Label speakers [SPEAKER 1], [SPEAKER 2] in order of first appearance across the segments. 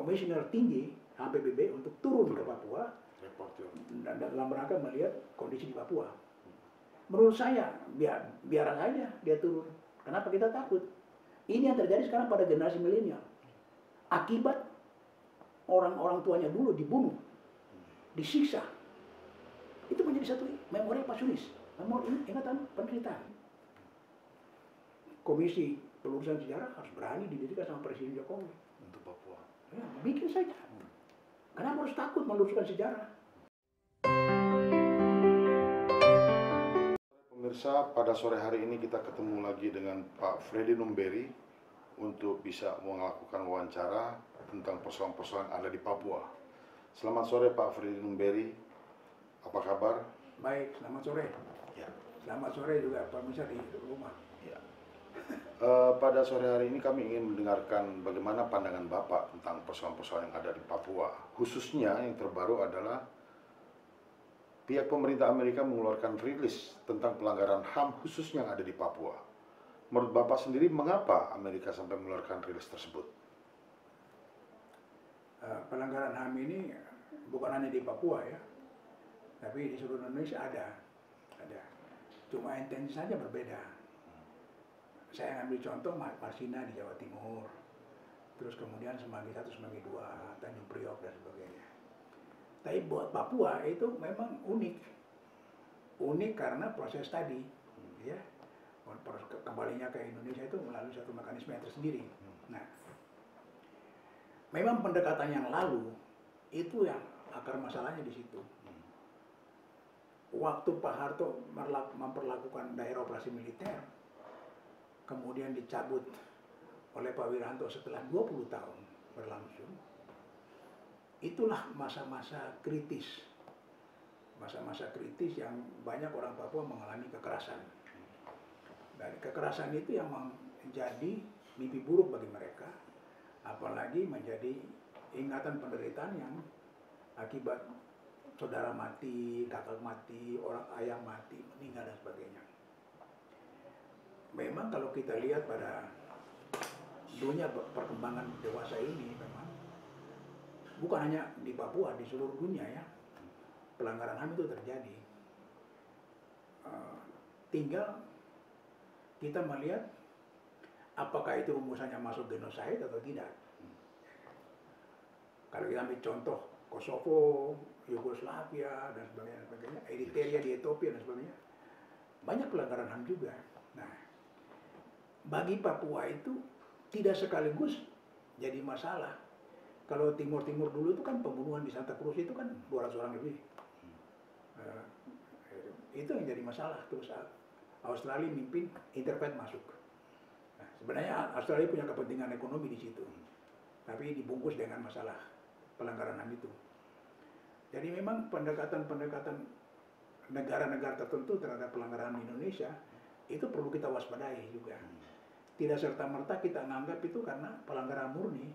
[SPEAKER 1] komisioner tinggi HPBB untuk turun ke Papua dan dalam rangka melihat kondisi di Papua. Menurut saya biar aja dia turun. Kenapa kita takut? Ini yang terjadi sekarang pada generasi milenial. Akibat orang-orang tuanya dulu dibunuh, disiksa. Itu menjadi satu memori pasunis, memori ingatan penderitaan. Komisi Pelurusan Sejarah harus berani didirikan sama Presiden Jokowi.
[SPEAKER 2] Untuk Papua.
[SPEAKER 1] Ya, bikin saja. Kenapa harus takut meluruskan sejarah?
[SPEAKER 2] Pemirsa, pada sore hari ini kita ketemu lagi dengan Pak Freddy Numberi untuk bisa melakukan wawancara tentang persoalan-persoalan yang ada di Papua. Selamat sore Pak Freddy Numberi, apa kabar?
[SPEAKER 1] Baik, selamat sore.
[SPEAKER 2] Ya.
[SPEAKER 1] Selamat sore juga pemirsa di rumah.
[SPEAKER 2] Ya. Pada sore hari ini kami ingin mendengarkan bagaimana pandangan Bapak tentang persoalan-persoalan yang ada di Papua. Khususnya yang terbaru adalah pihak pemerintah Amerika mengeluarkan rilis tentang pelanggaran HAM khususnya yang ada di Papua. Menurut Bapak sendiri, mengapa Amerika sampai mengeluarkan rilis tersebut?
[SPEAKER 1] Pelanggaran HAM ini bukan hanya di Papua ya, tapi di seluruh Indonesia ada. Cuma intensi saja berbeda. Saya ambil contoh Marsina di Jawa Timur, terus kemudian Semanggi 1, Semanggi 2, Tanjung Priok dan sebagainya. Tapi buat Papua itu memang unik karena proses tadi, ya, kembalinya ke Indonesia itu melalui satu mekanisme yang tersendiri. Nah, memang pendekatan yang lalu itu yang akar masalahnya di situ. Waktu Pak Harto memperlakukan daerah operasi militer, kemudian dicabut oleh Pak Wiranto setelah 20 tahun berlangsung. Itulah masa-masa kritis. Masa-masa kritis yang banyak orang Papua mengalami kekerasan. Dan kekerasan itu yang menjadi mimpi buruk bagi mereka. Apalagi menjadi ingatan penderitaan yang akibat saudara mati, kakak mati, orang ayah mati, meninggal dan sebagainya. Memang kalau kita lihat pada dunia perkembangan dewasa ini, memang bukan hanya di Papua, di seluruh dunia ya, pelanggaran HAM itu terjadi. Tinggal kita melihat apakah itu rumusannya masuk genosida atau tidak. Kalau kita ambil contoh Kosovo, Yugoslavia dan sebagainya, Eritrea di Ethiopia dan sebagainya, banyak pelanggaran HAM juga. Nah, bagi Papua itu tidak sekaligus jadi masalah. Kalau Timur-Timur dulu itu kan pembunuhan di Santa Cruz itu kan 200 orang lebih. Itu yang jadi masalah. Terus Australia mimpin, Interfaith masuk. Nah, sebenarnya Australia punya kepentingan ekonomi di situ, tapi dibungkus dengan masalah pelanggaran HAM itu. Jadi memang pendekatan-pendekatan negara-negara tertentu terhadap pelanggaran di Indonesia itu perlu kita waspadai juga. Tidak serta-merta kita menganggap itu karena pelanggaran murni.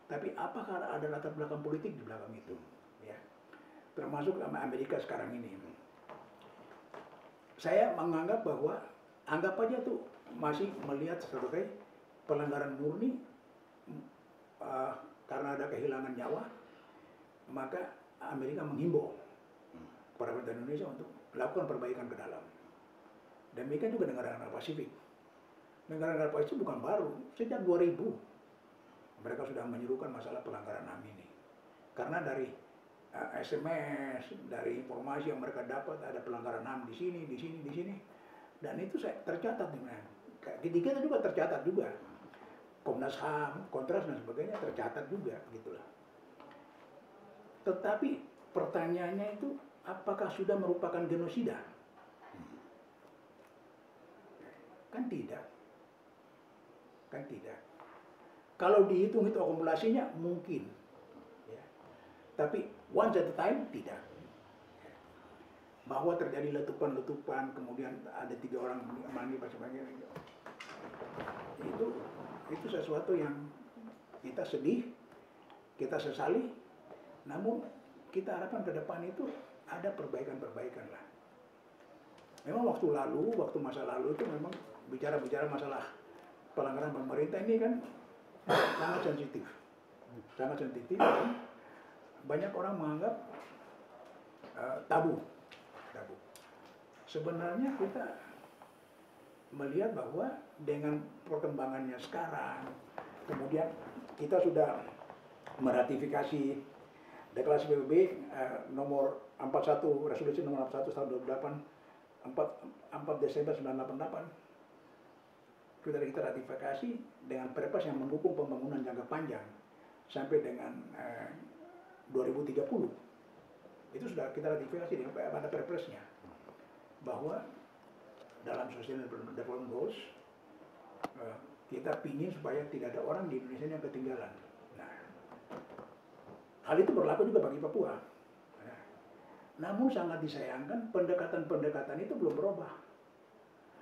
[SPEAKER 1] Tapi apakah ada latar belakang politik di belakang itu? Ya. Termasuk sama Amerika sekarang ini. Saya menganggap bahwa anggap aja tuh masih melihat sebagai pelanggaran murni karena ada kehilangan nyawa, maka Amerika menghimbau kepada pemerintah Indonesia untuk melakukan perbaikan ke dalam. Demikian juga negara-negara Pasifik. Negara-negara Pasifik bukan baru, sejak 2000. Mereka sudah menyerukan masalah pelanggaran HAM ini. Karena dari SMS, dari informasi yang mereka dapat ada pelanggaran HAM di sini. Dan itu tercatat. Di kita juga tercatat juga. Komnas HAM, Kontras dan sebagainya tercatat juga. Gitulah. Tetapi pertanyaannya itu, apakah sudah merupakan genosida? Kan tidak. Kalau dihitung itu akumulasinya mungkin, ya. Tapi one at a time tidak. Bahwa terjadi letupan-letupan, kemudian ada 3 orang meninggal dan sebagainya. Itu sesuatu yang kita sedih, kita sesali. Namun kita harapkan ke depan itu ada perbaikan-perbaikan lah. Memang waktu masa lalu itu memang bicara masalah pelanggaran pemerintah ini kan sangat sensitif. sangat sensitif. Dan banyak orang menganggap tabu. Sebenarnya kita melihat bahwa dengan perkembangannya sekarang, kemudian kita sudah meratifikasi deklarasi PBB nomor 41, resolusi nomor 41 tahun 2008, 4 Desember 1988. Kita ratifikasi dengan perpres yang mendukung pembangunan jangka panjang sampai dengan 2030. Itu sudah kita ratifikasi dengan pada perpresnya, bahwa dalam Sustainable Development Goals kita pingin supaya tidak ada orang di Indonesia yang ketinggalan. Nah, hal itu berlaku juga bagi Papua. Nah, namun sangat disayangkan pendekatan-pendekatan itu belum berubah.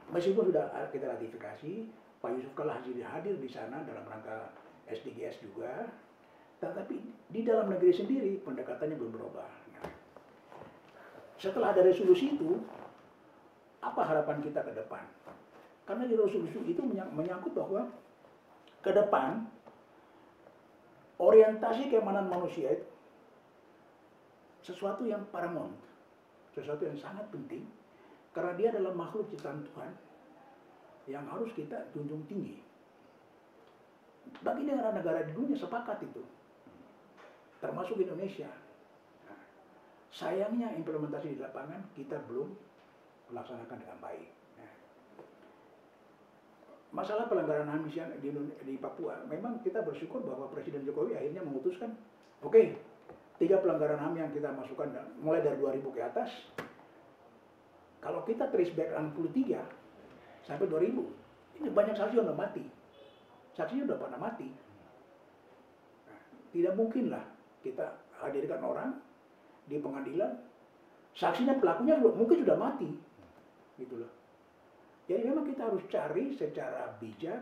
[SPEAKER 1] Meskipun sudah kita ratifikasi, Pak Yusuf Kala hadir di sana dalam rangka SDGs juga, tetapi di dalam negeri sendiri pendekatannya belum berubah. Nah, setelah ada resolusi itu, apa harapan kita ke depan? Karena di resolusi itu menyangkut bahwa ke depan orientasi keamanan manusia itu sesuatu yang paramount, sesuatu yang sangat penting, karena dia adalah makhluk ciptaan Tuhan yang harus kita junjung tinggi. Bagi negara-negara di dunia sepakat itu, termasuk Indonesia. Nah, sayangnya implementasi di lapangan kita belum melaksanakan dengan baik. Nah, masalah pelanggaran HAM di Papua, memang kita bersyukur bahwa Presiden Jokowi akhirnya memutuskan, oke, 3 pelanggaran HAM yang kita masukkan mulai dari 2000 ke atas, kalau kita trace back 63 sampai 2000, ini banyak saksi yang udah mati. Saksinya udah pada mati. Nah, tidak mungkinlah kita hadirkan orang di pengadilan, saksinya pelakunya mungkin sudah mati. Gitu loh. Jadi memang kita harus cari secara bijak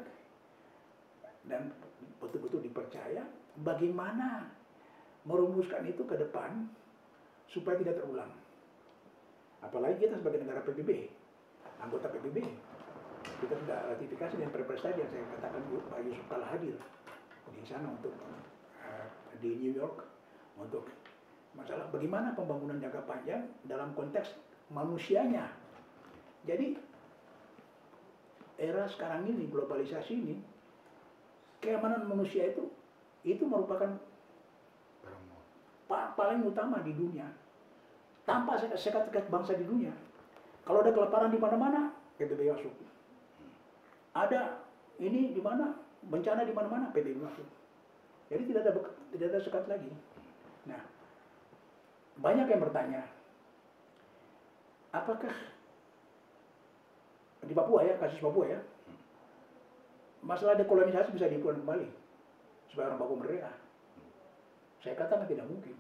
[SPEAKER 1] dan betul-betul dipercaya bagaimana merumuskan itu ke depan supaya tidak terulang. Apalagi kita sebagai negara PBB, anggota PBB, kita sudah ratifikasi dengan perpres tadi yang saya katakan Pak Yusuf Kala hadir di sana untuk di New York untuk masalah bagaimana pembangunan jangka panjang dalam konteks manusianya. Jadi era sekarang ini, globalisasi ini, keamanan manusia itu merupakan paling utama di dunia. Tanpa sekat-sekat bangsa di dunia. Kalau ada kelaparan di mana-mana, PBB masuk. Ada ini di mana, bencana di mana-mana, PBB masuk. Jadi tidak ada sekat lagi. Nah, banyak yang bertanya, apakah di Papua ya, kasus Papua ya, masalah dekolonisasi bisa diulang kembali supaya orang Papua merdeka? Saya katakan tidak mungkin.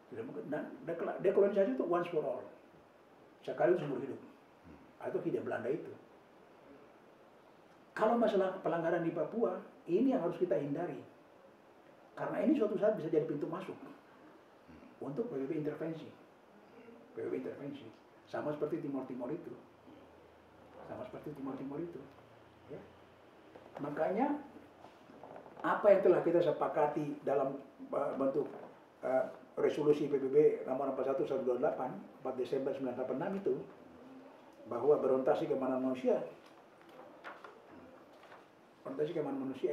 [SPEAKER 1] Tidak mungkin. Dan dekolonisasi itu once for all, sekali seumur hidup, atau hidup Belanda itu. Kalau masalah pelanggaran di Papua, ini yang harus kita hindari, karena ini suatu saat bisa jadi pintu masuk untuk PBB intervensi. Sama seperti Timor itu. Ya. Makanya apa yang telah kita sepakati dalam bentuk resolusi PBB nomor 41 tahun 2008, 4 Desember 1986 itu, bahwa berorientasi keamanan manusia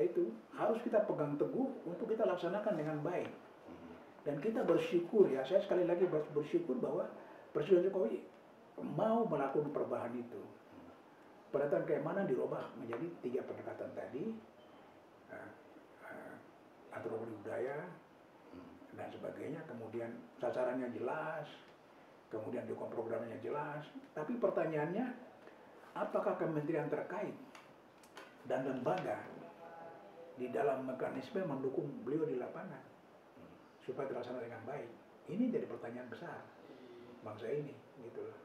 [SPEAKER 1] itu harus kita pegang teguh untuk kita laksanakan dengan baik. Dan kita bersyukur ya, saya sekali lagi bersyukur bahwa Presiden Jokowi mau melakukan perubahan itu. Pendekatan keamanan dirubah menjadi 3 pendekatan tadi, antropologi budaya dan sebagainya, kemudian sasarannya jelas, kemudian dukungan programnya jelas. Tapi pertanyaannya, apakah kementerian terkait dan lembaga di dalam mekanisme mendukung beliau di lapangan supaya terlaksana dengan baik? Ini jadi pertanyaan besar bangsa ini, gitu loh.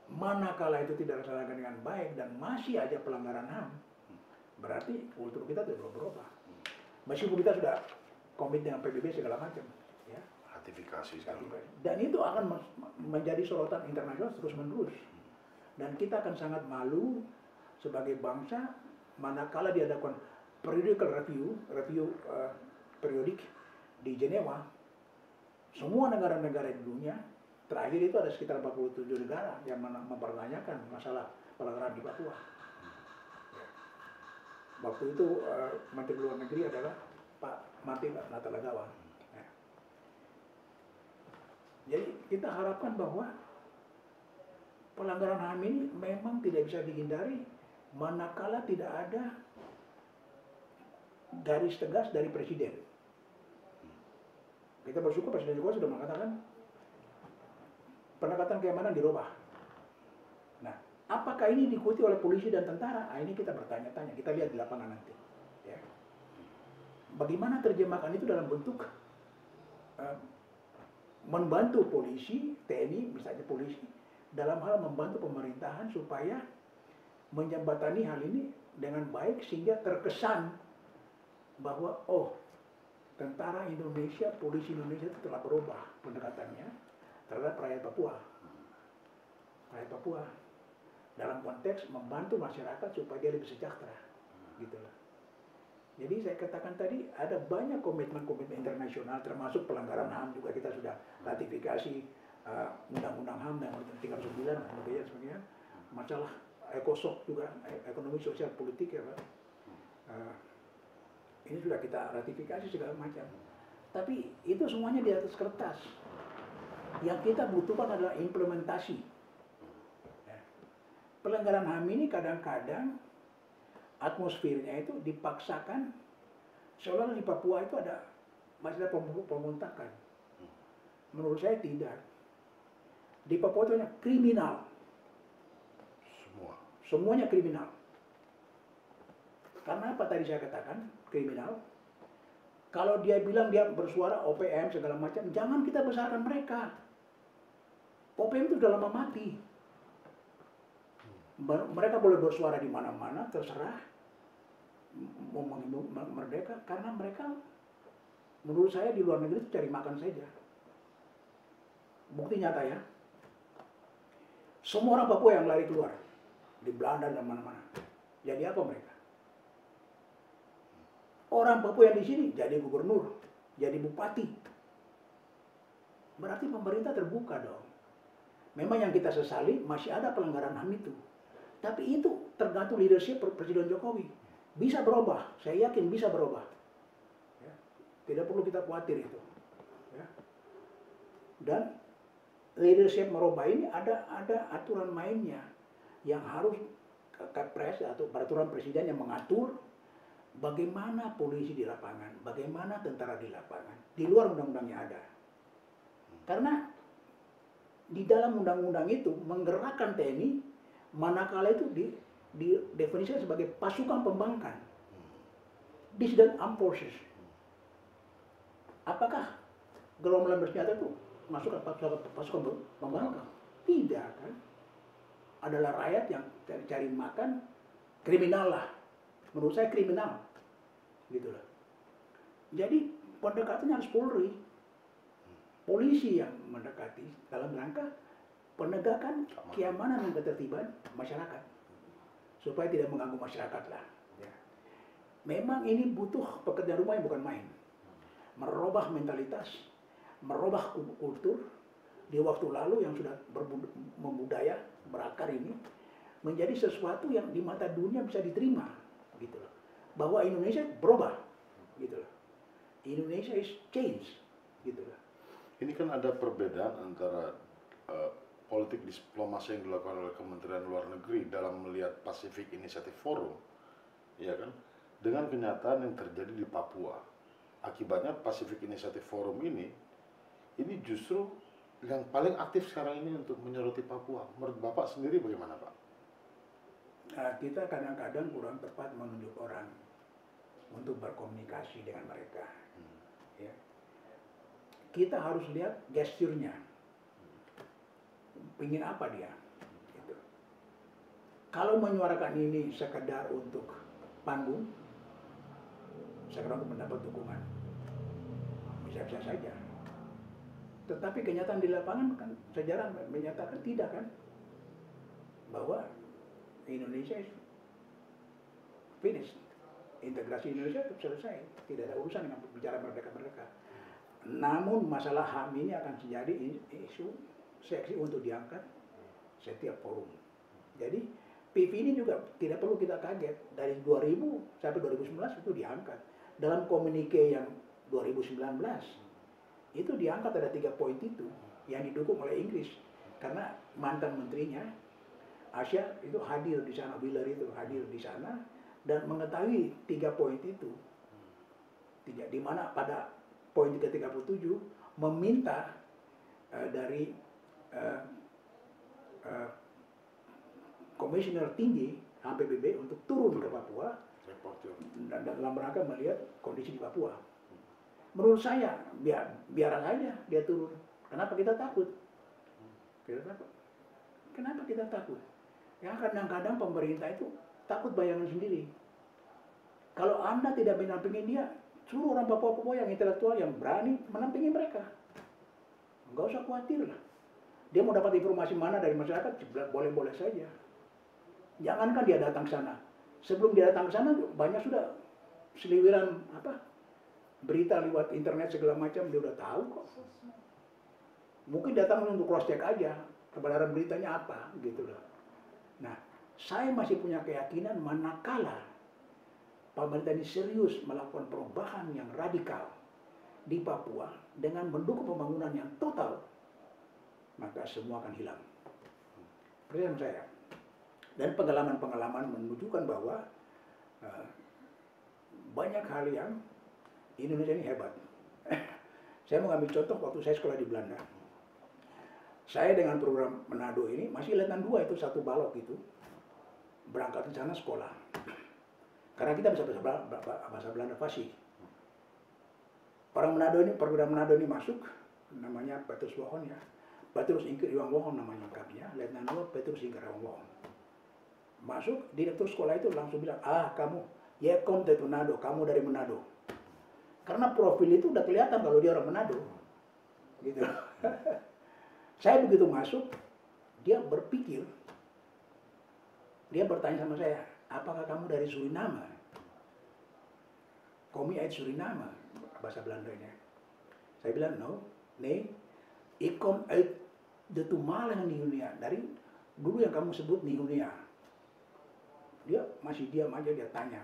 [SPEAKER 1] Manakala itu tidak dilaksanakan dengan baik dan masih aja pelanggaran HAM, berarti kultur kita tidak berubah. Meskipun kita sudah komit dengan PBB segala macam, ya.
[SPEAKER 2] Ratifikasi sekarang.
[SPEAKER 1] Dan itu akan menjadi sorotan internasional terus-menerus. Dan kita akan sangat malu sebagai bangsa manakala diadakan periodical review periodik di Jenewa, semua negara-negara di dunia, terakhir itu ada sekitar 47 negara yang mempertanyakan masalah pelanggaran di Papua. Waktu itu Menteri Luar Negeri adalah Pak Martin Natalegawa. Jadi kita harapkan bahwa pelanggaran HAM ini memang tidak bisa dihindari manakala tidak ada garis tegas dari Presiden. Kita bersyukur Presiden Jokowi sudah mengatakan pendekatan keamanan dirubah. Nah, apakah ini diikuti oleh polisi dan tentara? Ini kita bertanya-tanya. Kita lihat di lapangan nanti. Ya. Bagaimana terjemahkan itu dalam bentuk membantu polisi, TNI misalnya polisi, dalam hal membantu pemerintahan supaya menjembatani hal ini dengan baik sehingga terkesan bahwa tentara Indonesia, polisi Indonesia itu telah berubah pendekatannya terhadap rakyat Papua. Rakyat Papua dalam konteks membantu masyarakat supaya dia lebih sejahtera. Gitu lah. Jadi saya katakan tadi ada banyak komitmen-komitmen internasional termasuk pelanggaran HAM juga kita sudah ratifikasi Undang-Undang HAM dan Undang-Undang 39 dan sebagainya. Masalah ECOSOC juga, ekonomi sosial politik ya Pak. Ini sudah kita ratifikasi segala macam. Tapi itu semuanya di atas kertas. Yang kita butuhkan adalah implementasi. Pelanggaran HAM ini kadang-kadang atmosfernya itu dipaksakan seolah di Papua itu ada masalah pemberontakan. Menurut saya tidak. Di Papua itu hanya kriminal. Semuanya kriminal. Karena apa tadi saya katakan kriminal? Kalau dia bilang dia bersuara OPM segala macam, jangan kita besarkan mereka. OPM itu sudah lama mati. Mereka boleh bersuara di mana-mana, terserah mau merdeka, karena mereka menurut saya di luar negeri itu cari makan saja. Bukti nyata ya. Semua orang Papua yang lari keluar di Belanda dan mana-mana, jadi apa mereka? Orang Papua yang di sini jadi gubernur, jadi bupati. Berarti pemerintah terbuka dong. Memang yang kita sesali masih ada pelanggaran HAM itu. Tapi itu tergantung leadership Presiden Jokowi. Bisa berubah, saya yakin bisa berubah. Ya. Tidak perlu kita khawatir itu. Ya. Dan leadership merubah ini ada aturan mainnya yang harus Kepres atau peraturan presiden yang mengatur bagaimana polisi di lapangan, bagaimana tentara di lapangan, di luar undang-undangnya ada. Karena di dalam undang-undang itu menggerakkan TNI manakala itu didefinisikan sebagai pasukan pembangkang, dissident armed forces. Apakah gerombolan bersenjata itu masuk ke pasukan pembangkang? Tidak kan? Adalah rakyat yang cari makan, kriminal lah. Menurut saya kriminal, gitu lah. Jadi pendekatannya harus Polri, polisi yang mendekati dalam rangka penegakan keamanan dan ketertiban masyarakat, supaya tidak mengganggu masyarakat lah. Ya. Memang ini butuh pekerjaan rumah yang bukan main, merubah mentalitas, merubah kultur di waktu lalu yang sudah membudaya, berakar ini menjadi sesuatu yang di mata dunia bisa diterima. Gitu loh. Bahwa Indonesia berubah, gitu loh. Indonesia is change, gitu loh.
[SPEAKER 2] Ini kan ada perbedaan antara politik diplomasi yang dilakukan oleh Kementerian Luar Negeri dalam melihat Pacific Initiative Forum, ya kan, dengan kenyataan yang terjadi di Papua. Akibatnya Pacific Initiative Forum ini justru yang paling aktif sekarang ini untuk menyoroti Papua. Menurut Bapak sendiri bagaimana, Pak?
[SPEAKER 1] Nah, kita kadang-kadang kurang tepat menunjuk orang untuk berkomunikasi dengan mereka. Ya. Kita harus lihat gesturnya. Ingin apa dia? Gitu. Kalau menyuarakan ini sekedar untuk panggung, sekedar untuk mendapat dukungan, bisa-bisa saja. Tetapi kenyataan di lapangan kan sejarah menyatakan tidak kan, bahwa Indonesia is finished. integrasi Indonesia itu selesai, tidak ada urusan dengan bicara mereka. Namun masalah HAM ini akan menjadi isu seksi untuk diangkat setiap forum. Jadi PIV ini juga tidak perlu kita kaget, dari 2000 sampai 2019 itu diangkat. Dalam komunike yang 2019 itu diangkat, ada 3 poin itu yang didukung oleh Inggris, karena mantan menterinya Asia itu hadir di sana, Wheeler itu hadir di sana dan mengetahui 3 poin itu. Di mana pada poin ke-37 meminta dari komisioner tinggi HPBB untuk turun ke Papua dan dalam rangka melihat kondisi di Papua. Menurut saya biar aja dia turun. Kenapa kita takut? Kenapa kita takut? Ya kadang-kadang pemerintah itu takut bayangan sendiri. Kalau Anda tidak menampingi dia, suruh orang Papua-Papua yang intelektual yang berani menampingi mereka. Enggak usah khawatir lah. Dia mau dapat informasi mana dari masyarakat, boleh-boleh saja. Jangankan dia datang ke sana. Sebelum dia datang ke sana, banyak sudah seliwiran berita lewat internet segala macam, dia udah tahu kok. Mungkin datang untuk cross check aja, kebenaran beritanya apa, gitu loh. Nah, saya masih punya keyakinan manakala pemerintah ini serius melakukan perubahan yang radikal di Papua dengan mendukung pembangunan yang total, maka semua akan hilang. Percaya saya. Dan pengalaman-pengalaman menunjukkan bahwa banyak hal yang Indonesia ini hebat. Saya mau ambil contoh waktu saya sekolah di Belanda. Saya dengan program Manado ini masih letnan 2 itu, 1 balok itu, berangkat ke sana sekolah. Karena kita bisa bahasa Belanda fasih. Orang Manado ini, program Manado ini masuk, namanya Petrus Wohon ya. Petrus Ingkir Iwang Wohon namanya lengkapnya, letnan 2 Petrus Ingkir Iwang Wohon. Masuk, direktur sekolah itu langsung bilang, kamu, Yekom dari Manado, kamu dari Manado. Karena profil itu udah kelihatan kalau dia orang Manado. Gitu. Saya begitu masuk, dia berpikir, dia bertanya sama saya, apakah kamu dari Suriname? Komi uit Suriname, bahasa Belandanya. Saya bilang, no, nee, ik kom uit de toenmalige Nieuw-Guinea. Dari dulu yang kamu sebut Nieuw-Guinea. Dia masih diam aja, dia tanya,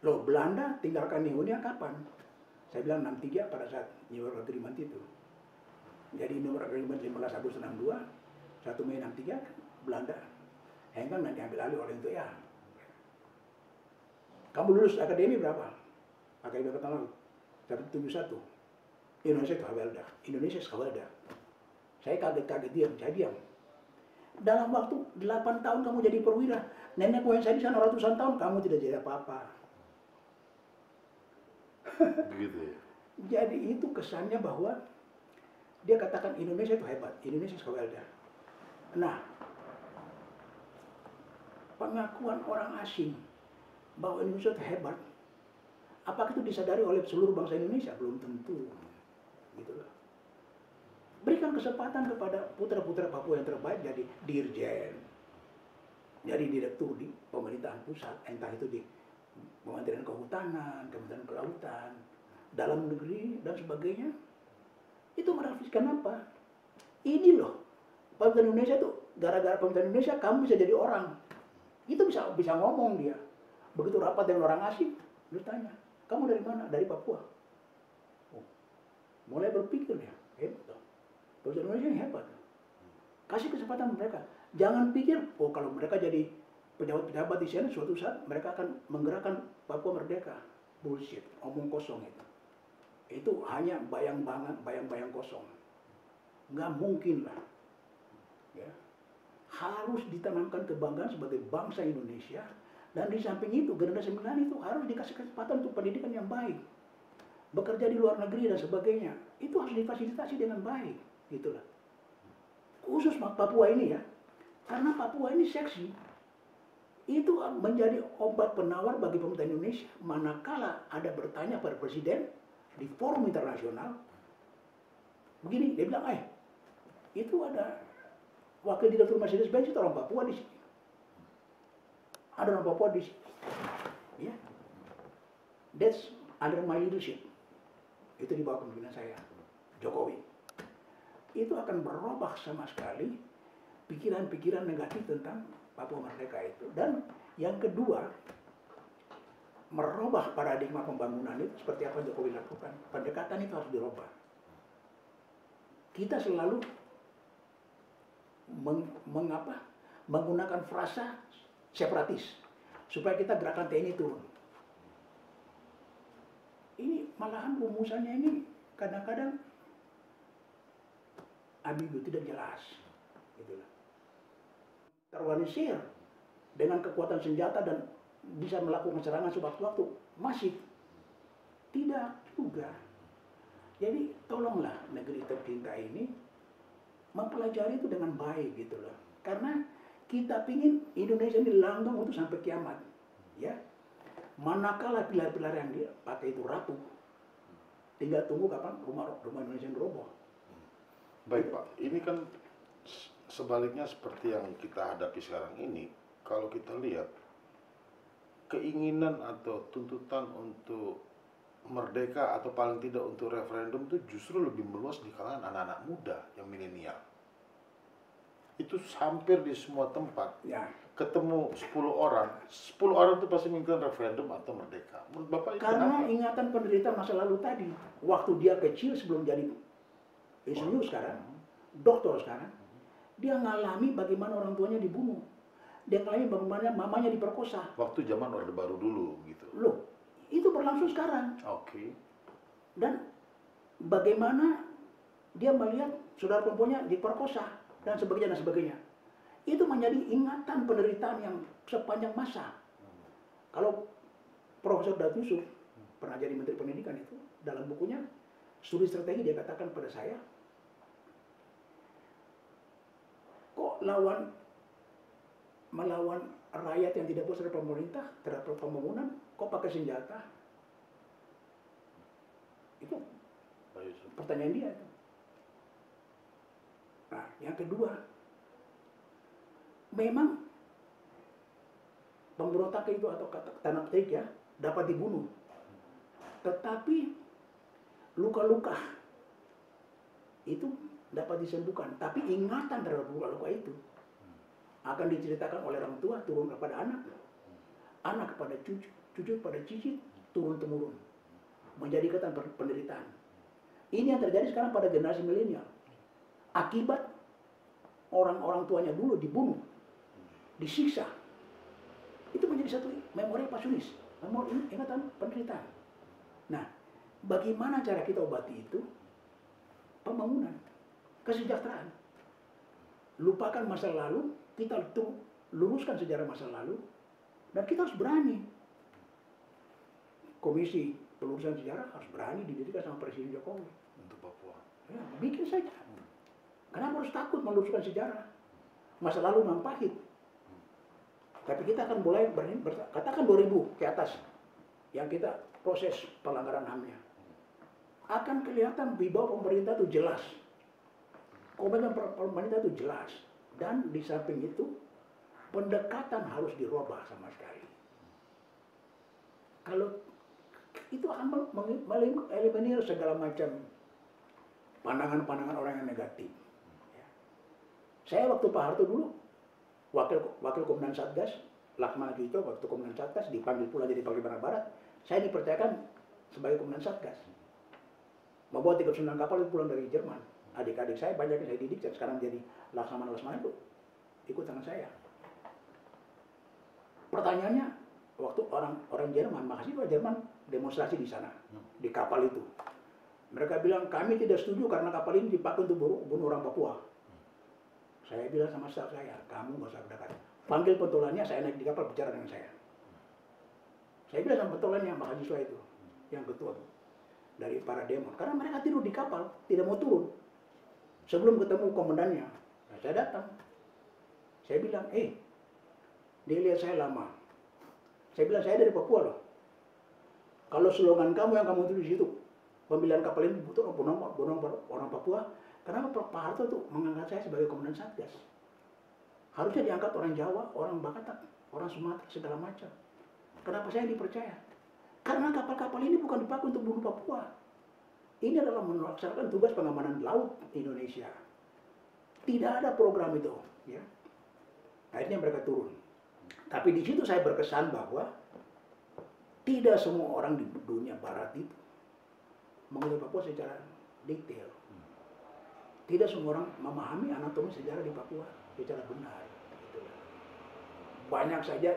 [SPEAKER 1] loh Belanda tinggalkan Nieuw-Guinea kapan? Saya bilang 63 pada saat New York Agreement itu. Jadi New York Agreement 15 Agustus 62, 1 Mei 63, Belanda Hengkang nanti ambil alih oleh itu ya. Kamu lulus akademi berapa? Akademi Angkatan Laut 171. Indonesia itu Hawelda. Indonesia Hawelda. Saya kaget-kaget diam, saya diam. Dalam waktu 8 tahun kamu jadi perwira. Nenek moyang saya di sana ratusan tahun, kamu tidak jadi apa-apa.
[SPEAKER 2] Begitu ya.
[SPEAKER 1] Jadi itu kesannya bahwa dia katakan Indonesia itu hebat, Indonesia Hawelda. Nah, pengakuan orang asing bahwa Indonesia itu hebat, apakah itu disadari oleh seluruh bangsa Indonesia? Belum tentu. Gitu loh. Berikan kesempatan kepada putra-putra Papua yang terbaik jadi dirjen, jadi direktur di pemerintahan pusat, entah itu di Kementerian Kehutanan, Kementerian Kelautan, dalam negeri dan sebagainya. Itu merefleksikan apa? Ini loh, pemerintah Indonesia tuh gara-gara pemerintah Indonesia kamu bisa jadi orang. Itu bisa ngomong dia. Begitu rapat dengan orang asing, lu tanya, kamu dari mana? Dari Papua. Oh, mulai berpikir ya, hebat. Pemerintah Indonesia ini hebat. Kasih kesempatan mereka. Jangan pikir, oh kalau mereka jadi pejabat-pejabat di sana, suatu saat mereka akan menggerakkan Papua merdeka. Bullshit, omong kosong itu. Itu hanya bayang-bayang kosong. Nggak mungkin lah. Ya. Harus ditanamkan kebanggaan sebagai bangsa Indonesia. Dan di samping itu, generasi milenial itu harus dikasih kesempatan untuk pendidikan yang baik. Bekerja di luar negeri dan sebagainya. Itu harus difasilitasi dengan baik. Gitulah. Khusus Papua ini ya. Karena Papua ini seksi. Itu menjadi obat penawar bagi pemerintah Indonesia. Manakala ada bertanya pada presiden di forum internasional, begini, dia bilang, itu ada wakil direktur Mercedes-Benz itu orang Papua di sini. Ada orang Papua di sini. Ya. That's under my leadership. Itu di bawah kepemimpinan saya, Jokowi. Itu akan berubah sama sekali pikiran-pikiran negatif tentang Papua Merdeka itu. Dan yang kedua, merubah paradigma pembangunan itu seperti apa Jokowi lakukan. Pendekatan itu harus dirubah. Kita selalu menggunakan frasa separatis supaya kita gerakan TNI turun. Ini malahan rumusannya ini kadang-kadang ambigu, tidak jelas. Itulah. Terorganisir dengan kekuatan senjata dan bisa melakukan serangan sewaktu-waktu, masih tidak juga. Jadi tolonglah negeri tercinta ini mempelajari itu dengan baik gitu loh. Karena kita pingin Indonesia ini langgeng untuk sampai kiamat, ya. Manakala pilar-pilar yang dia pakai itu rapuh, tinggal tunggu kapan rumah Indonesia yang roboh.
[SPEAKER 2] Baik Pak, ini kan sebaliknya seperti yang kita hadapi sekarang ini. Kalau kita lihat keinginan atau tuntutan untuk merdeka atau paling tidak untuk referendum itu justru lebih meluas di kalangan anak-anak muda yang milenial. Itu hampir di semua tempat.
[SPEAKER 1] Ya.
[SPEAKER 2] Ketemu 10 orang itu pasti menginginkan referendum atau merdeka. Menurut Bapak itu
[SPEAKER 1] Karena
[SPEAKER 2] kenapa?
[SPEAKER 1] ingatan penderita masa lalu tadi, waktu dia kecil sebelum jadi insinyur sekarang, dokter sekarang, dia ngalami bagaimana orang tuanya dibunuh. Dia ngalami bagaimana mamanya diperkosa.
[SPEAKER 2] Waktu zaman Orde Baru dulu gitu.
[SPEAKER 1] Loh, itu berlangsung sekarang.
[SPEAKER 2] Oke.
[SPEAKER 1] Dan bagaimana dia melihat saudara perempuannya diperkosa dan sebagainya. Itu menjadi ingatan penderitaan yang sepanjang masa. Kalau Profesor Daud Yusuf pernah jadi Menteri Pendidikan itu, dalam bukunya Studi Strategi dia katakan pada saya, kok melawan rakyat yang tidak puas terhadap pemerintah, terhadap pembangunan, kok pakai senjata? Itu pertanyaan dia. Nah, yang kedua, memang pemberontak itu atau tanda petik ya dapat dibunuh, tetapi luka-luka itu dapat disembuhkan. Tapi ingatan terhadap luka-luka itu akan diceritakan oleh orang tua turun kepada anak, anak kepada cucu, cucu kepada cicit, turun temurun menjadi ikatan penderitaan. Ini yang terjadi sekarang pada generasi milenial. Akibat orang-orang tuanya dulu dibunuh, disiksa, itu menjadi satu memori pasionis, memori ingatan penderitaan. Nah, bagaimana cara kita obati itu? Pembangunan, kesejahteraan. Lupakan masa lalu, kita luruskan sejarah masa lalu, dan kita harus berani. Komisi Pelurusan Sejarah harus berani didirikan sama Presiden Jokowi.
[SPEAKER 2] Untuk Papua.
[SPEAKER 1] Ya, bikin saja. Kenapa harus takut meluruskan sejarah? Masa lalu memang pahit. Tapi kita akan mulai katakan 2000 ke atas yang kita proses pelanggaran HAM-nya. Akan kelihatan wibawa pemerintah itu jelas. Komitmen pemerintah itu jelas. Dan di samping itu, pendekatan harus dirubah sama sekali. Kalau itu akan mengeliminir segala macam pandangan-pandangan orang yang negatif. Saya waktu Pak Harto dulu, wakil komandan Satgas, Laksamana Juwito waktu komandan Satgas, dipanggil pula jadi Panglima Barat, saya dipercayakan sebagai komandan Satgas. Membawa 39 kapal itu pulang dari Jerman. Adik-adik saya banyak yang saya didik, dan sekarang jadi Laksamana itu ikut dengan saya. Pertanyaannya, waktu orang Jerman, makasih Pak Jerman demonstrasi di sana, di kapal itu. Mereka bilang, kami tidak setuju karena kapal ini dipakai untuk bunuh orang Papua. Saya bilang sama staf saya, kamu nggak usah dekat. Panggil pentolannya, saya naik di kapal bicara dengan saya. Saya bilang sama pentolannya, mahasiswa itu, yang ketua dari para demo. Karena mereka tidur di kapal, tidak mau turun. Sebelum ketemu komandannya, nah, saya datang. Saya bilang, dia lihat saya lama. Saya bilang, saya dari Papua loh. Kalau slogan kamu yang kamu tulis di situ, pemilihan kapal ini butuh orang Papua, kenapa Pak Harto tuh mengangkat saya sebagai komandan Satgas? Harusnya diangkat orang Jawa, orang Batak, orang Sumatera, segala macam. Kenapa saya dipercaya? Karena kapal-kapal ini bukan dipakai untuk bunuh Papua. Ini adalah melaksanakan tugas pengamanan laut Indonesia. Tidak ada program itu, ya. Akhirnya mereka turun. Tapi di situ saya berkesan bahwa tidak semua orang di dunia barat itu mengenai Papua secara detail. Tidak semua orang memahami anatomi sejarah di Papua secara benar. Gitu. Banyak saja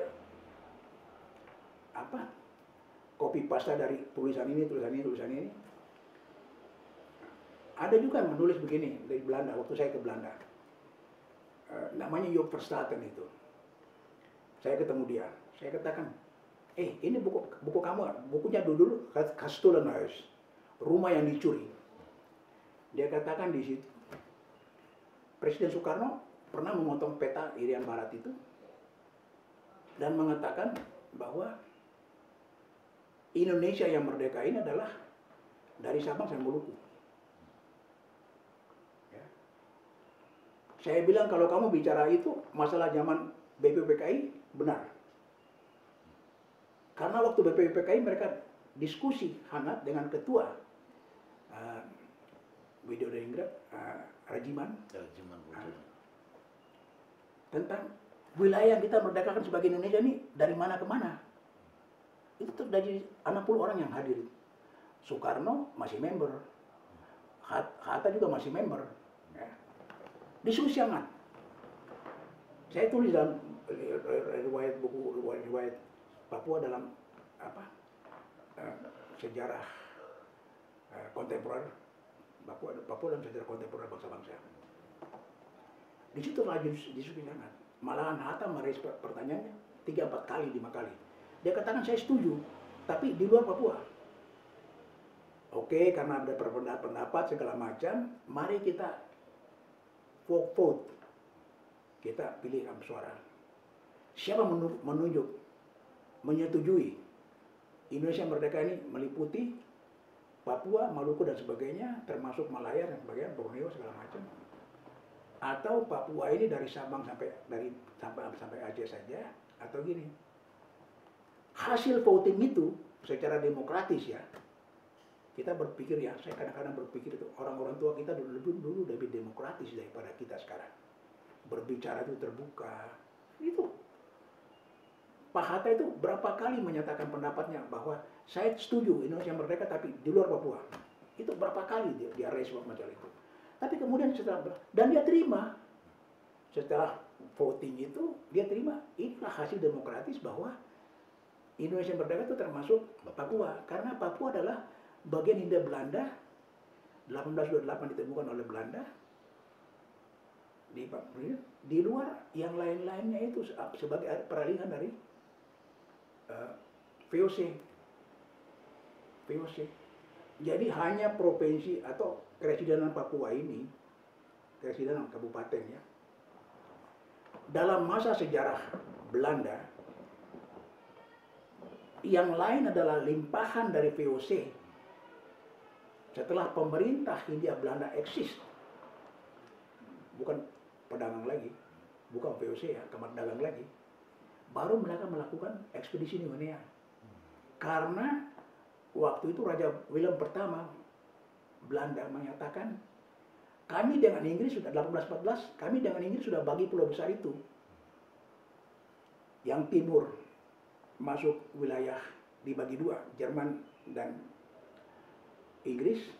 [SPEAKER 1] copy paste dari tulisan ini. Ada juga yang menulis begini dari Belanda, waktu saya ke Belanda. Namanya Joop Verstraeten itu. Saya ketemu dia. Saya katakan, ini buku kamu, bukunya dulu Gestolen Huis, rumah yang dicuri. Dia katakan di situ, Presiden Soekarno pernah memotong peta Irian Barat itu dan mengatakan bahwa Indonesia yang merdeka ini adalah dari Sabang sampai Maluku. Saya bilang kalau kamu bicara itu masalah zaman BPUPKI benar. Karena waktu BPUPKI mereka diskusi hangat dengan ketua Widodendra Rajiman tentang wilayah yang kita merdekakan sebagai Indonesia ini dari mana ke mana. Itu terjadi 60 orang yang hadir. Soekarno masih member, Hatta juga masih member. Diskusi hangat. Saya tulis dalam riwayat Papua dalam sejarah kontemporer Papua dalam sejarah kontemporer bangsa-bangsa. Di situ lagi diskusi hangat. Malahan Hatta merespon pertanyaannya 3-4 kali, 5 kali. Dia katakan saya setuju, tapi di luar Papua. Oke, karena ada pendapat segala macam, mari kita vote. Kita pilih suara. Siapa menunjuk, menyetujui Indonesia merdeka ini meliputi Papua, Maluku dan sebagainya, termasuk Malaya dan sebagainya, Borneo segala macam. Atau Papua ini dari Sabang sampai Aceh saja, atau gini. Hasil voting itu secara demokratis ya. Kita berpikir ya, saya kadang-kadang berpikir itu orang-orang tua kita dulu lebih demokratis daripada kita sekarang. Berbicara itu terbuka. Itu Pak Hatta itu berapa kali menyatakan pendapatnya bahwa saya setuju Indonesia merdeka tapi di luar Papua. Itu berapa kali dia respon masalah itu. Tapi kemudian dan dia terima. Setelah voting itu dia terima. Inilah hasil demokratis bahwa Indonesia merdeka itu termasuk Papua. Karena Papua adalah bagian Hindia Belanda, 1828 ditemukan oleh Belanda. Di luar yang lain-lainnya itu sebagai peralihan dari VOC. Jadi hanya provinsi atau Keresidenan Papua ini, Keresidenan Kabupaten ya, dalam masa sejarah Belanda, yang lain adalah limpahan dari VOC. Setelah pemerintah Hindia Belanda eksis, bukan pedagang lagi, bukan VOC ya, kamar dagang lagi, baru mereka melakukan ekspedisi New Guinea. Karena waktu itu Raja Willem pertama Belanda menyatakan, kami dengan Inggris sudah 1814, kami dengan Inggris sudah bagi pulau besar itu. Yang timur masuk wilayah dibagi dua, Jerman dan Inggris,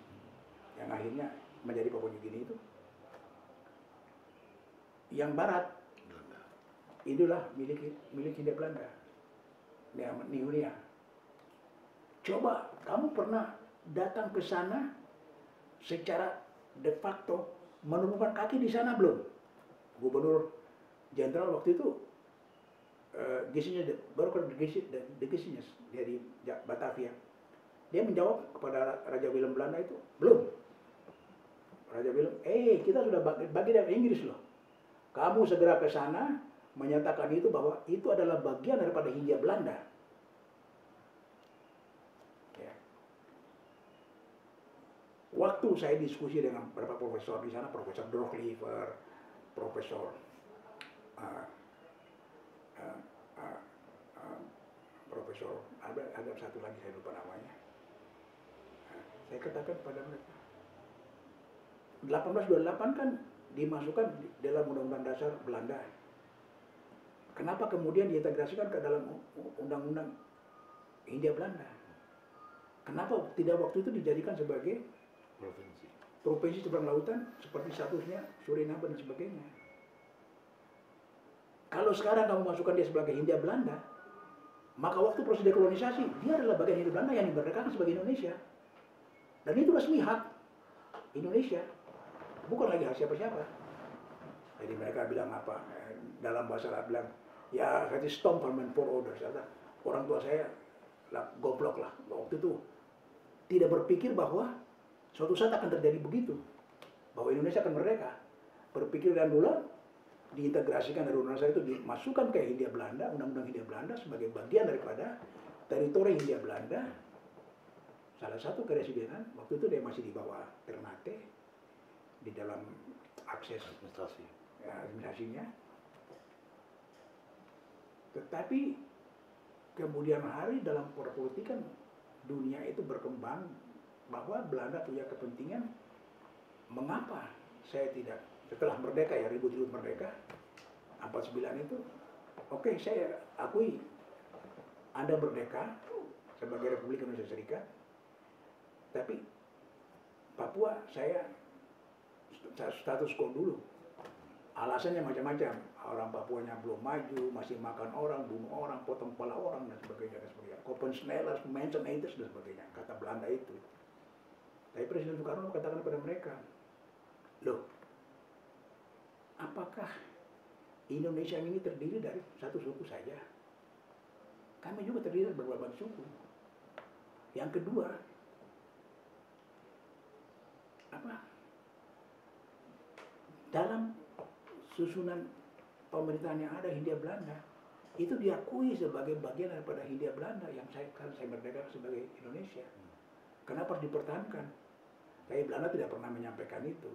[SPEAKER 1] yang akhirnya menjadi Papua New Guinea itu. Yang barat, inilah milik Hindia Belanda, New Guinea. Coba kamu pernah datang ke sana secara de facto menurunkan kaki di sana belum? Gubernur Jenderal waktu itu baru ke Gesinyes, dia di Batavia. Dia menjawab kepada Raja Willem Belanda itu, belum. Raja Willem, kita sudah bagi dari Inggris loh. Kamu segera ke sana menyatakan itu bahwa itu adalah bagian daripada Hindia Belanda. Ya. Waktu saya diskusi dengan beberapa profesor di sana, Profesor Drockliefer, Profesor profesor, ada satu lagi saya lupa namanya. Nah, saya katakan pada mereka, 1828 kan dimasukkan dalam Undang-Undang Dasar Belanda. Kenapa kemudian diintegrasikan ke dalam Undang-Undang Hindia Belanda? Kenapa tidak waktu itu dijadikan sebagai provinsi seberang lautan seperti statusnya Suriname dan sebagainya? Kalau sekarang kamu masukkan dia sebagai Hindia Belanda, maka waktu proses dekolonisasi dia adalah bagian Hindia Belanda yang dimerdekakan sebagai Indonesia. Dan itu resmi hak Indonesia, bukan lagi hak siapa-siapa. Jadi mereka bilang apa? Dalam bahasa Arab bilang, ya that is Stomperman for orders. Orang tua saya lah, goblok lah waktu itu, tidak berpikir bahwa suatu saat akan terjadi begitu, bahwa Indonesia akan merdeka. Berpikir dan dulu diintegrasikan dari Undang-Undang itu dimasukkan ke Hindia Belanda, Undang-Undang Hindia Belanda sebagai bagian daripada teritori Hindia Belanda. Salah satu keresidenan waktu itu dia masih di bawah Ternate di dalam akses
[SPEAKER 2] administrasi
[SPEAKER 1] administrasinya. Tetapi kemudian hari dalam perpolitikan dunia itu berkembang bahwa Belanda punya kepentingan. Mengapa saya tidak setelah merdeka, ya ribut-ribut merdeka 49 itu, oke, saya akui Anda merdeka sebagai Republik Indonesia Serikat, tapi Papua saya status quo dulu. Alasannya macam-macam. Orang Papuanya belum maju, masih makan orang, bunuh orang, potong kepala orang dan sebagainya dan sebagainya. Kopensnellers, Menscheneters dan sebagainya, kata Belanda itu. Tapi Presiden Soekarno katakan kepada mereka, loh, apakah Indonesia ini terdiri dari satu suku saja? Kami juga terdiri dari berbagai suku. Yang kedua, dalam susunan pemerintahan yang ada Hindia Belanda itu diakui sebagai bagian daripada Hindia Belanda yang saya merdeka sebagai Indonesia. Kenapa harus dipertahankan? Tapi Belanda tidak pernah menyampaikan itu.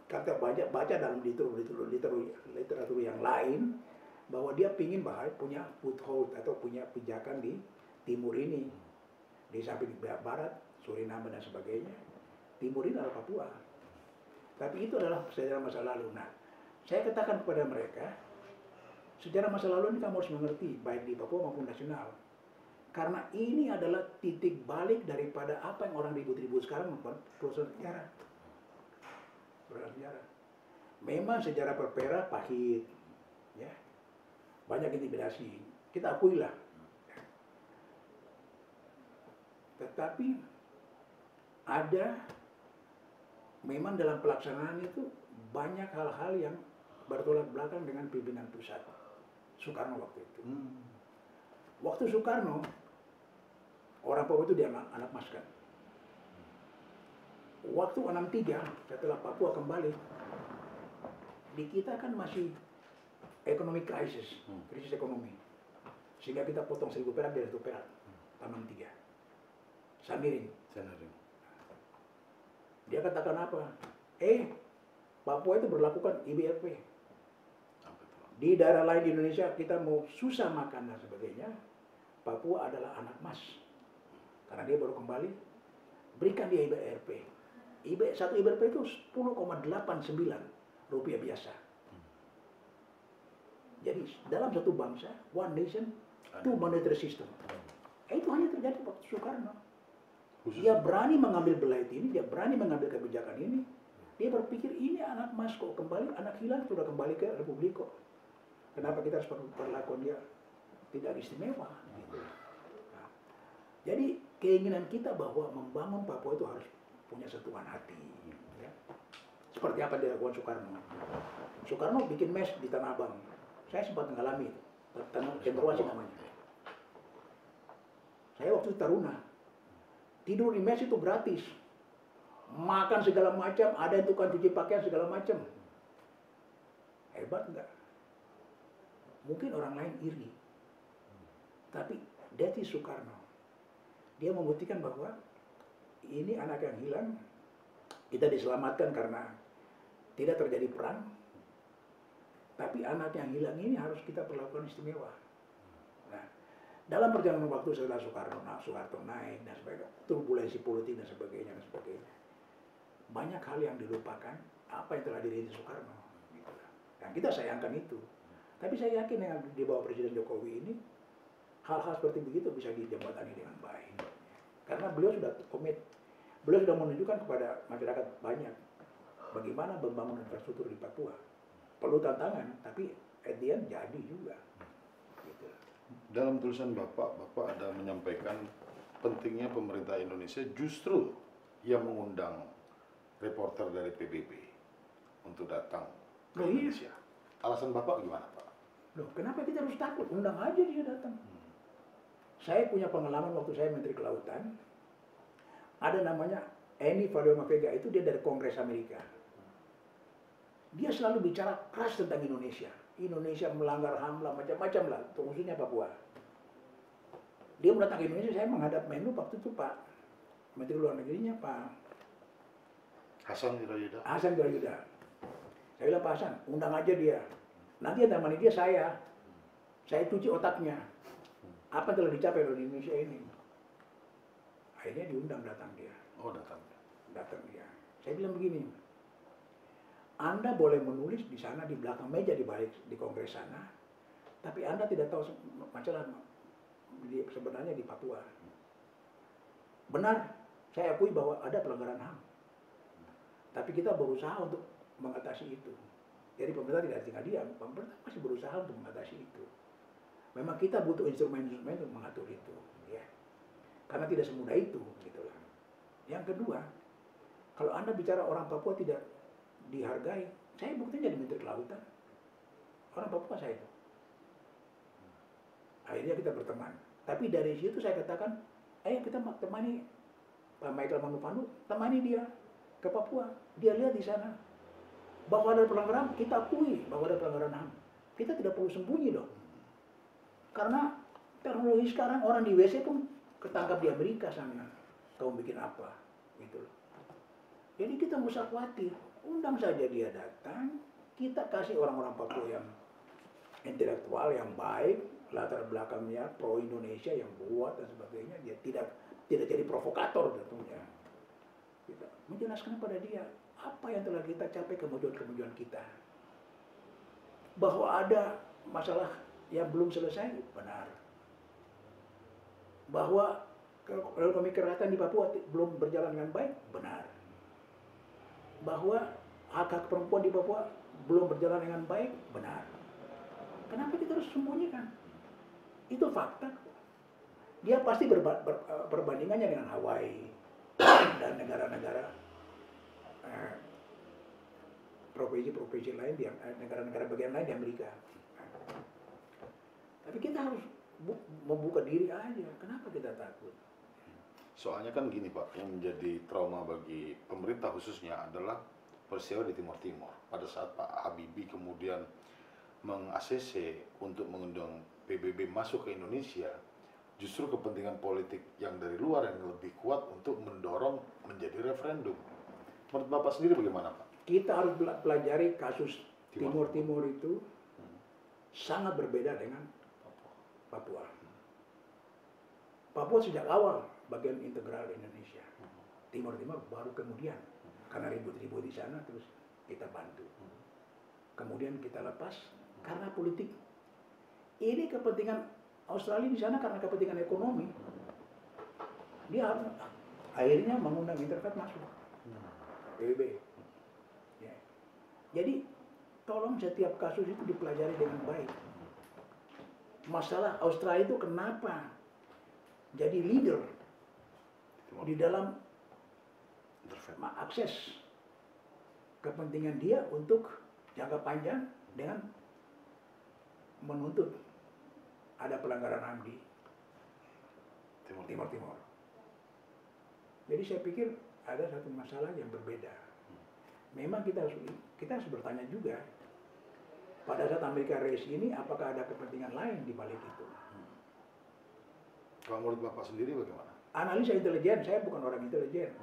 [SPEAKER 1] Kata baca dalam literatur yang lain bahwa dia ingin punya foothold atau punya pijakan di timur ini, di samping barat, Suriname dan sebagainya. Timur ini adalah Papua. Tapi itu adalah sejarah masa lalu. Nah, saya katakan kepada mereka, sejarah masa lalu ini kamu harus mengerti, baik di Papua maupun nasional. Karena ini adalah titik balik daripada apa yang orang ribut-ribut sekarang proses sejarah. Memang sejarah Perpera pahit, ya, banyak intimidasi. Kita akuilah. Tetapi ada memang dalam pelaksanaan itu banyak hal-hal yang bertolak belakang dengan pimpinan pusat Soekarno waktu itu. Waktu Soekarno, orang Papua itu dianggap anak mas kan. Waktu 63 setelah Papua kembali, di kita kan masih ekonomi krisis ekonomi. Sehingga kita potong 1.000 perak dari 1 perak, tahun 63. Samiring. Dia katakan apa? Papua itu berlakukan IBRP. Di daerah lain di Indonesia kita mau susah makan dan sebagainya. Papua adalah anak mas. Karena dia baru kembali, berikan dia IBRP. Satu IBRP itu 10,89 rupiah biasa. Jadi dalam satu bangsa, one nation, two monetary system. Itu hanya terjadi waktu Soekarno. Dia berani mengambil belait ini, dia berani mengambil kebijakan ini. Dia berpikir ini anak mas kok kembali, anak hilang sudah kembali ke Republik kok. Kenapa kita harus perlakuan dia tidak istimewa? Gitu. Nah, jadi keinginan kita bahwa membangun Papua itu harus punya sentuhan hati. Ya. Seperti apa dilakukan Soekarno. Soekarno bikin mes di Tanah Abang. Saya sempat mengalami itu. Tanah Cendrawasih namanya. Saya waktu itu taruna. Tidur di mes itu gratis. Makan segala macam, ada yang tukang cuci pakaian segala macam. Hebat enggak? Mungkin orang lain iri. Tapi that is Soekarno. Dia membuktikan bahwa ini anak yang hilang, kita diselamatkan karena tidak terjadi perang. Tapi anak yang hilang ini harus kita perlakukan istimewa. Nah, Dalam perjalanan waktu setelah Soeharto naik dan sebagainya, turbulensi politik dan sebagainya, banyak hal yang dilupakan apa yang telah dirintis Soekarno. Gitu. Dan kita sayangkan itu. Tapi saya yakin dengan di bawah Presiden Jokowi ini, hal-hal seperti begitu bisa dijembatani dengan baik. Karena beliau sudah komit, beliau sudah menunjukkan kepada masyarakat banyak bagaimana membangun infrastruktur di Papua. Perlu tantangan, tapi at the end jadi juga. Gitu.
[SPEAKER 2] Dalam tulisan Bapak ada menyampaikan pentingnya pemerintah Indonesia justru yang mengundang reporter dari PBB untuk datang ke Indonesia. Alasan Bapak gimana, Pak?
[SPEAKER 1] Loh, kenapa kita harus takut? Undang aja dia datang. Saya punya pengalaman waktu saya Menteri Kelautan. Ada namanya Eni Fadoma Vega, itu dia dari Kongres Amerika. Dia selalu bicara keras tentang Indonesia. Indonesia melanggar HAM lah, macam-macam lah, khususnya Papua. Dia datang ke Indonesia, saya menghadap Menlu waktu itu Pak Menteri Luar Negerinya Pak
[SPEAKER 2] Hasan Wirayuda.
[SPEAKER 1] Saya bilang, Pak Hasan, undang aja dia. Nanti yang temani dia saya cuci otaknya. Apa yang telah dicapai oleh Indonesia ini? Akhirnya diundang, datang dia.
[SPEAKER 2] Oh, datang.
[SPEAKER 1] Datang dia. Saya bilang begini, Anda boleh menulis di sana, di belakang meja, di balik, di Kongres sana, tapi Anda tidak tahu masalah sebenarnya di Papua. Benar, saya akui bahwa ada pelanggaran HAM. Tapi kita berusaha untuk mengatasi itu. Jadi pemerintah tidak tinggal diam, pemerintah masih berusaha untuk mengatasi itu. Memang kita butuh instrumen-instrumen untuk mengatur itu, ya. Karena tidak semudah itu, gitulah. Yang kedua, kalau Anda bicara orang Papua tidak dihargai, saya buktinya jadi Menteri Kelautan. Orang Papua saya itu. Akhirnya kita berteman. Tapi dari situ saya katakan, ayo kita temani Pak Michael Manupanu, temani dia ke Papua. Dia lihat di sana bahwa ada pelanggaran, kita akui bahwa ada pelanggaran HAM. Kita tidak perlu sembunyi dong. Karena teknologi sekarang orang di WC pun ketangkap di Amerika sana. Kamu bikin apa? Gitu loh. Jadi kita nggak usah khawatir. Undang saja dia datang. Kita kasih orang-orang Papua yang intelektual, yang baik, latar belakangnya pro Indonesia yang kuat dan sebagainya. Dia tidak jadi provokator tentunya. Kita menjelaskan pada dia apa yang telah kita capai, kemajuan-kemajuan kita. Bahwa ada masalah yang belum selesai, benar. Bahwa ekonomi kerakyatan di Papua belum berjalan dengan baik, benar. Bahwa hak-hak perempuan di Papua belum berjalan dengan baik, benar. Kenapa kita harus sembunyikan? Itu fakta. Dia pasti perbandingannya dengan Hawaii dan negara-negara provinsi-provinsi lain, negara-negara bagian lain di Amerika. Tapi kita harus membuka diri aja. Kenapa kita takut?
[SPEAKER 2] Soalnya kan gini Pak, yang menjadi trauma bagi pemerintah khususnya adalah peristiwa di Timur Timur. Pada saat Pak Habibie kemudian meng-ACC untuk mengundang PBB masuk ke Indonesia, justru kepentingan politik yang dari luar yang lebih kuat untuk mendorong menjadi referendum. Menurut Bapak sendiri bagaimana Pak?
[SPEAKER 1] Kita harus pelajari kasus Timur Timur itu sangat berbeda dengan Papua. Papua sejak awal bagian integral Indonesia. Timur Timur baru kemudian karena ribut-ribut di sana terus kita bantu. Kemudian kita lepas karena politik. Ini kepentingan Australia di sana karena kepentingan ekonomi. Dia harus akhirnya mengundang Interfaith masuk. PBB. Ya. Jadi tolong setiap kasus itu dipelajari dengan baik. Masalah Australia itu kenapa jadi leader di dalam akses kepentingan dia untuk jangka panjang dengan menuntut ada pelanggaran HAM di Timur Timur. Jadi saya pikir ada satu masalah yang berbeda. Memang kita harus bertanya juga pada saat Amerika Race ini apakah ada kepentingan lain di balik itu.
[SPEAKER 2] Kalau menurut Bapak sendiri bagaimana?
[SPEAKER 1] Analisa intelijen, saya bukan orang intelijen.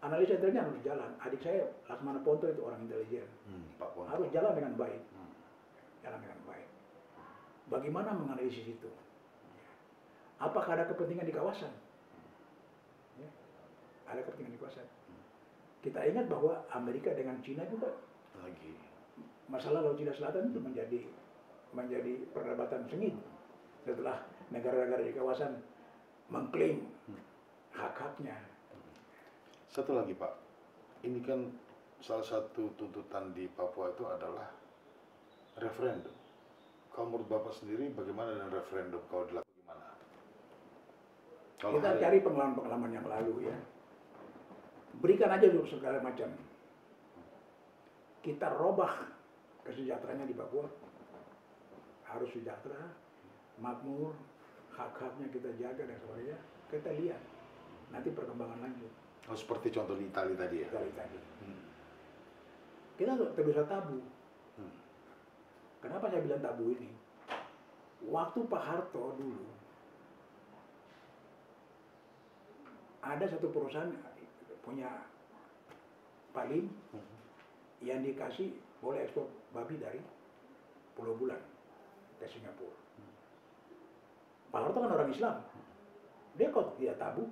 [SPEAKER 1] Analisa intelijen harus jalan. Adik saya Laksamana Ponto itu orang intelijen.
[SPEAKER 2] Pak Ponto.
[SPEAKER 1] Harus jalan dengan baik. Jalan dengan baik. Bagaimana menganalisis itu? Apakah ada kepentingan di kawasan? Ya, ada kepentingan di kawasan. Kita ingat bahwa Amerika dengan Cina juga
[SPEAKER 2] Lagi.
[SPEAKER 1] masalah Laut Cina Selatan itu menjadi perdebatan sengit setelah negara-negara di kawasan mengklaim hak-haknya.
[SPEAKER 2] Satu lagi Pak, ini kan salah satu tuntutan di Papua itu adalah referendum. Kalau menurut Bapak sendiri bagaimana dengan referendum kalau dilakukan gimana? Kalau
[SPEAKER 1] Kita cari pengalaman-pengalaman yang lalu ya. Berikan aja dulu segala macam. Kita robah kesejahteraannya di Papua. Harus sejahtera, makmur, hak-haknya kita jaga dan sebagainya. Kita lihat nanti perkembangan lanjut.
[SPEAKER 2] Oh, seperti contoh di Itali tadi ya?
[SPEAKER 1] Tadi. Kita tidak bisa tabu. Kenapa saya bilang tabu ini? Waktu Pak Harto dulu, ada satu perusahaan punya Pak Lim yang dikasih boleh ekspor babi dari Pulau Bulan ke Singapura. Pak Harto kan orang Islam, dia kok tidak tabu.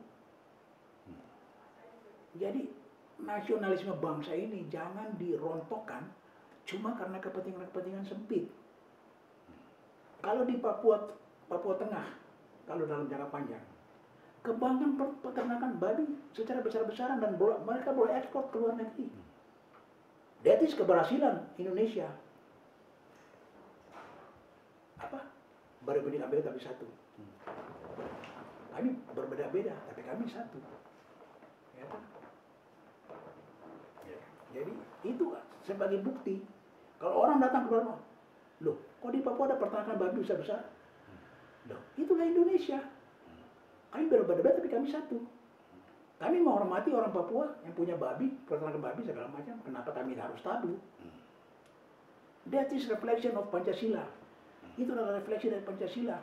[SPEAKER 1] Jadi nasionalisme bangsa ini jangan dirontokkan cuma karena kepentingan-kepentingan sempit. Kalau di Papua Tengah, kalau dalam jangka panjang, kembangkan peternakan babi secara besar-besaran dan mereka boleh ekspor ke luar negeri. That is keberhasilan Indonesia. Apa? Berbeda-beda tapi satu. Kami berbeda-beda tapi kami satu. Ya kan? Jadi itu sebagai bukti. Kalau orang datang ke Papua, loh, kok di Papua ada peternakan babi besar-besar? Loh, itulah Indonesia. Kami berbeda-beda tapi kami satu. Kami menghormati orang Papua yang punya babi, peternakan babi segala macam. Kenapa kami harus tabu? That is reflection of Pancasila. Itu adalah refleksi dari Pancasila.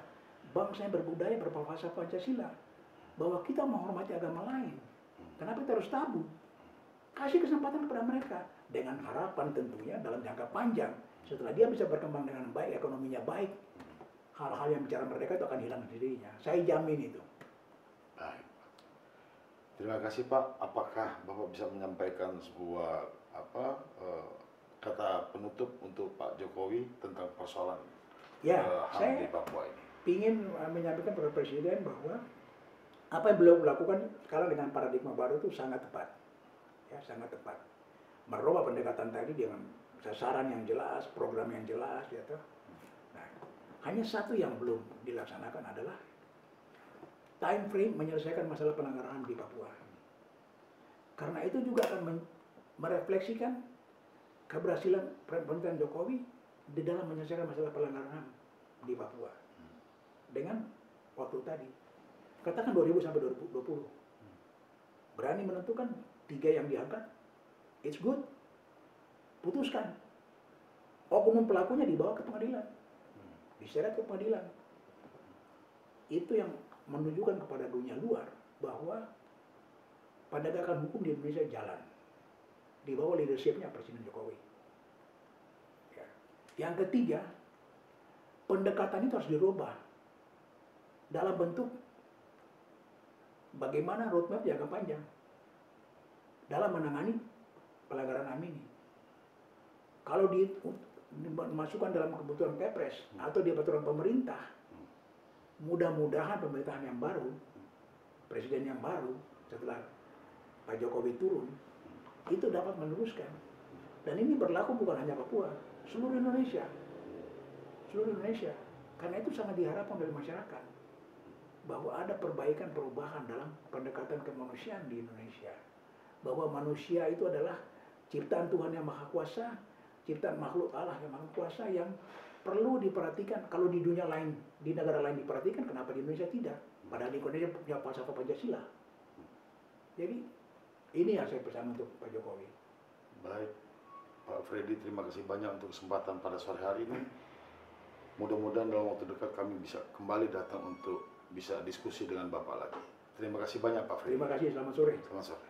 [SPEAKER 1] Bangsa yang berbudaya berbahasa Pancasila. Bahwa kita menghormati agama lain. Kenapa kita harus tabu? Kasih kesempatan kepada mereka dengan harapan tentunya dalam jangka panjang setelah dia bisa berkembang dengan baik, ekonominya baik, hal-hal yang bicara mereka itu akan hilang sendirinya. Saya jamin itu.
[SPEAKER 2] Baik. Terima kasih Pak. Apakah Bapak bisa menyampaikan sebuah kata penutup untuk Pak Jokowi tentang persoalan
[SPEAKER 1] Ya,
[SPEAKER 2] HAM
[SPEAKER 1] saya
[SPEAKER 2] di Papua ini?
[SPEAKER 1] ingin menyampaikan kepada Presiden bahwa apa yang beliau lakukan sekarang dengan paradigma baru itu sangat tepat. Ya, sangat tepat. Merubah pendekatan tadi dengan sasaran yang jelas, program yang jelas, ya toh. Nah, hanya satu yang belum dilaksanakan adalah time frame menyelesaikan masalah pelanggaran HAM di Papua. Karena itu juga akan merefleksikan keberhasilan pemerintahan Jokowi di dalam menyelesaikan masalah pelanggaran HAM di Papua. Dengan waktu tadi, katakan 2000 sampai 2020. Berani menentukan 3 yang diangkat, it's good. Putuskan. Oknum pelakunya dibawa ke pengadilan. Diseret ke pengadilan. Itu yang menunjukkan kepada dunia luar bahwa penegakan hukum di Indonesia jalan. Di bawah leadershipnya Presiden Jokowi. Ya. Yang ketiga, pendekatan itu harus dirubah. Dalam bentuk bagaimana roadmap jangka panjang dalam menangani pelanggaran HAM ini. Kalau dimasukkan dalam kebutuhan Kepres atau di peraturan pemerintah, mudah-mudahan pemerintahan yang baru, presiden yang baru setelah Pak Jokowi turun, itu dapat meneruskan. Dan ini berlaku bukan hanya Papua, seluruh Indonesia. Seluruh Indonesia. Karena itu sangat diharapkan dari masyarakat bahwa ada perubahan dalam pendekatan kemanusiaan di Indonesia. Bahwa manusia itu adalah ciptaan Tuhan yang Maha Kuasa, ciptaan makhluk Allah yang Maha Kuasa yang perlu diperhatikan. Kalau di dunia lain, di negara lain diperhatikan, kenapa di Indonesia tidak? Padahal di Indonesia punya falsafah Pancasila. Jadi ini yang saya pesan untuk Pak Jokowi.
[SPEAKER 2] Baik, Pak Freddy, terima kasih banyak untuk kesempatan pada sore hari ini. Mudah-mudahan dalam waktu dekat kami bisa kembali datang untuk bisa diskusi dengan Bapak lagi. Terima kasih banyak Pak Freddy.
[SPEAKER 1] Terima kasih, selamat sore.
[SPEAKER 2] Selamat sore.